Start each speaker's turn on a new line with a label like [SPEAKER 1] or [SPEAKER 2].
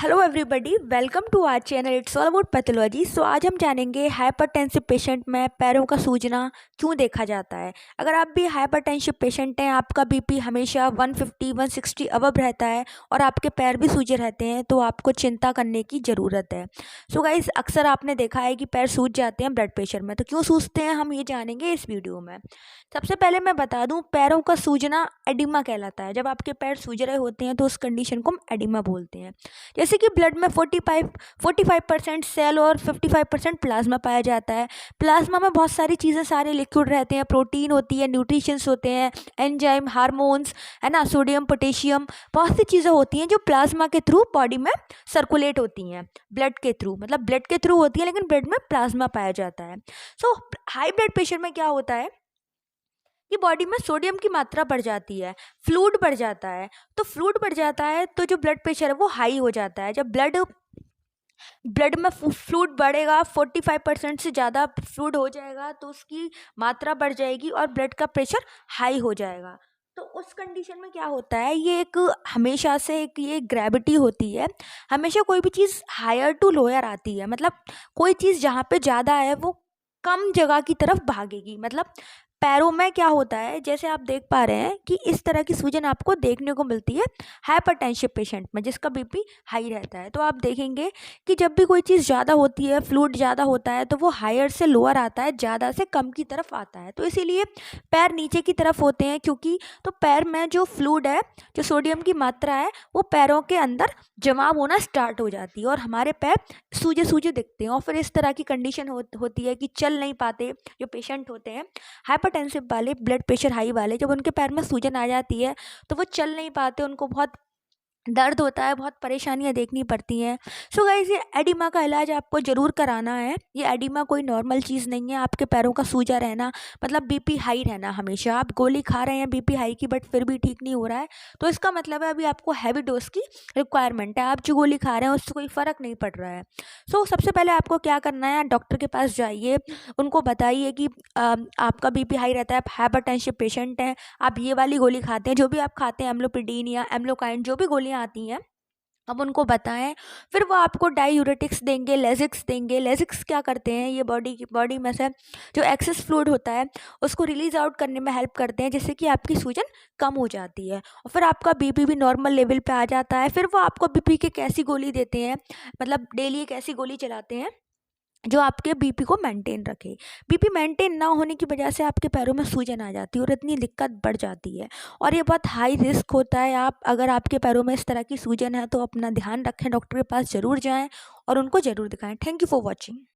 [SPEAKER 1] Hello everybody, welcome to our channel it's all about pathology. So आज हम जानेंगे hypertensive patient में पैरों का सूजना क्यों देखा जाता है। अगर आप भी हाइपरटेंसिव पेशेंट हैं, आपका बीपी हमेशा 150 160 अबव रहता है और आपके पैर भी सूजे रहते हैं, तो आपको चिंता करने की ज़रूरत है। सो गाइस, अक्सर आपने देखा है कि पैर सूज जाते हैं ब्लड प्रेशर में। तो क्यों सूजते हैं, हम ये जानेंगे इस वीडियो में। सबसे पहले मैं बता दूँ, पैरों का सूजना एडिमा कहलाता है। जब आपके पैर सूज रहे होते हैं तो उस कंडीशन को हम एडिमा बोलते हैं। जैसे कि ब्लड में 45% सेल और 55% प्लाज्मा पाया जाता है। प्लाज्मा में बहुत सारी चीज़ें, सारे लिक्विड रहते हैं, प्रोटीन होती है, न्यूट्रिशंस होते हैं, एंजाइम, हार्मोन्स, है ना, सोडियम, पोटेशियम, बहुत सी चीज़ें होती हैं जो प्लाज्मा के थ्रू बॉडी में सर्कुलेट होती हैं। ब्लड के थ्रू, मतलब ब्लड के थ्रू होती है, लेकिन ब्लड में प्लाज्मा पाया जाता है। सो हाई ब्लड प्रेशर में क्या होता है कि बॉडी में सोडियम की मात्रा बढ़ जाती है, फ्लूइड बढ़ जाता है। तो फ्लूइड बढ़ जाता है तो जो ब्लड प्रेशर है वो हाई हो जाता है। जब ब्लड ब्लड में फ्लूइड बढ़ेगा, 45% से ज़्यादा फ्लूइड हो जाएगा, तो उसकी मात्रा बढ़ जाएगी और ब्लड का प्रेशर हाई हो जाएगा। तो उस कंडीशन में क्या होता है, ये एक हमेशा से एक ये ग्रेविटी होती है। हमेशा कोई भी चीज़ हायर टू लोअर आती है, मतलब कोई चीज़ जहाँ पे ज़्यादा है वो कम जगह की तरफ भागेगी। मतलब पैरों में क्या होता है, जैसे आप देख पा रहे हैं कि इस तरह की सूजन आपको देखने को मिलती है हाइपरटेंसिव पेशेंट में, जिसका बीपी हाई रहता है। तो आप देखेंगे कि जब भी कोई चीज़ ज़्यादा होती है, फ्लूइड ज़्यादा होता है, तो वो हायर से लोअर आता है, ज़्यादा से कम की तरफ आता है। तो इसीलिए पैर नीचे की तरफ होते हैं, क्योंकि तो पैर में जो फ्लूइड है, जो सोडियम की मात्रा है, वो पैरों के अंदर जमा होना स्टार्ट हो जाती है और हमारे पैर सूजे सूजे दिखते हैं। और फिर इस तरह की कंडीशन होती है कि चल नहीं पाते जो पेशेंट होते हैं हाइपरटेंसिव वाले, ब्लड प्रेशर हाई वाले। जब उनके पैर में सूजन आ जाती है तो वो चल नहीं पाते, उनको बहुत दर्द होता है, बहुत परेशानियां देखनी पड़ती हैं। सो गाइस, ये एडिमा का इलाज आपको ज़रूर कराना है। ये एडिमा कोई नॉर्मल चीज़ नहीं है। आपके पैरों का सूजा रहना मतलब बीपी हाई रहना। हमेशा आप गोली खा रहे हैं बीपी हाई की, बट फिर भी ठीक नहीं हो रहा है, तो इसका मतलब है अभी आपको हैवी डोज की रिक्वायरमेंट है। आप जो गोली खा रहे हैं उससे कोई फ़र्क नहीं पड़ रहा है। सो सबसे पहले आपको क्या करना है, डॉक्टर के पास जाइए, उनको बताइए कि आपका बीपी हाई रहता है, आप हाइपरटेंसिव पेशेंट हैं, आप ये वाली गोली खाते हैं, जो भी आप खाते हैं, एम्लोपिडिन या एम्लोकाइन, जो भी गोलियां आती हैं, अब उनको बताएं। फिर वो आपको डायूरेटिक्स देंगे, लेजिक्स देंगे। लेजिक्स क्या करते हैं, ये बॉडी में से जो एक्सेस फ्लूइड होता है उसको रिलीज आउट करने में हेल्प करते हैं, जिससे कि आपकी सूजन कम हो जाती है और फिर आपका बीपी भी नॉर्मल लेवल पे आ जाता है। फिर वो आपको बीपी की कैसी गोली देते हैं, मतलब डेली एक ऐसी गोली चलाते हैं जो आपके बीपी को मेंटेन रखे। बीपी मेंटेन ना होने की वजह से आपके पैरों में सूजन आ जाती है और इतनी दिक्कत बढ़ जाती है और ये बहुत हाई रिस्क होता है। आप अगर आपके पैरों में इस तरह की सूजन है तो अपना ध्यान रखें, डॉक्टर के पास ज़रूर जाएं और उनको ज़रूर दिखाएं। Thank you for watching.